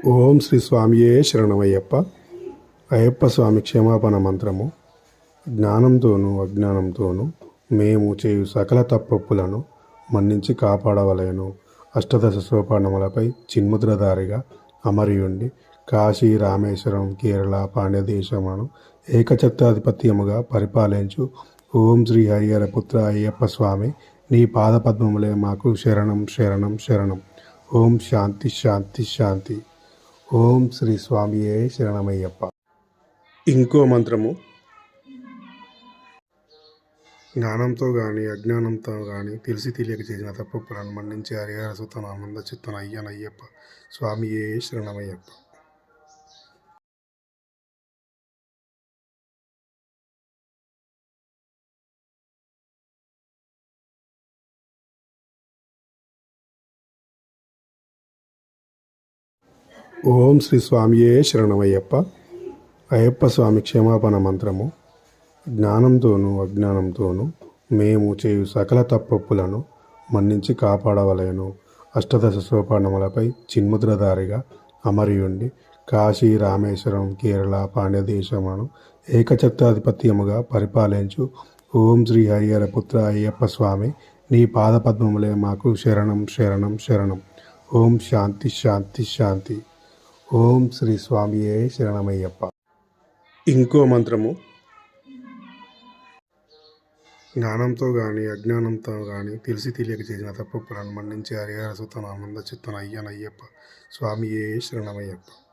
ఓం శ్రీ స్వామియే శరణమయ్యప్ప. అయ్యప్ప స్వామి క్షమాపణ మంత్రము. జ్ఞానంతోనూ అజ్ఞానంతోనూ మేము చేయు సకల తప్పొప్పులను మన్నించి కాపాడవలెను. అష్టదశ సోపానములపై చిన్ముద్రధారిగా అమరియుండి కాశీ, రామేశ్వరం, కేరళ, పాండ్యదేశమును ఏకఛత్రాధిపత్యముగా పరిపాలించు ఓం శ్రీ హరిహర పుత్ర అయ్యప్ప స్వామి, నీ పాదపద్మములే మాకు శరణం శరణం శరణం. ఓం శాంతి శాంతి శాంతి. ఓం శ్రీ స్వామియే శరణమయ్యప్ప. ఇంకో మంత్రము. జ్ఞానంతో కానీ అజ్ఞానంతో కానీ తెలిసి తెలియక చేసిన తప్పులను మన్నించి హరిహర సుతన ఆనంద చిత్తన అయ్యనయ్యప్ప స్వామియే శరణమయ్యప్ప. ఓం శ్రీ స్వామియే శరణమయ్యప్ప. అయ్యప్ప స్వామి క్షమాపణ మంత్రము. జ్ఞానంతోనూ అజ్ఞానంతోనూ మేము చేయు సకల తప్పొప్పులను మన్నించి కాపాడవలెను. అష్టదశ సోపానములపై చిన్ముద్రధారిగా అమరియుండి కాశీ, రామేశ్వరం, కేరళ, పాండ్యదేశమును ఏకఛత్రాధిపత్యముగా పరిపాలించు ఓం శ్రీ హరిహర పుత్ర అయ్యప్ప స్వామి, నీ పాదపద్మములే మాకు శరణం శరణం శరణం. ఓం శాంతి శాంతి శాంతి. ఓం శ్రీ స్వామియే శరణమయ్యప్ప. ఇంకో మంత్రము. జ్ఞానంతో కానీ అజ్ఞానంతో కానీ తెలిసి తెలియక చేసిన తప్పులను మన్నించి హరిహర సుతన ఆనంద చిత్తన అయ్యనయ్యప్ప స్వామియే శరణమయ్యప్ప.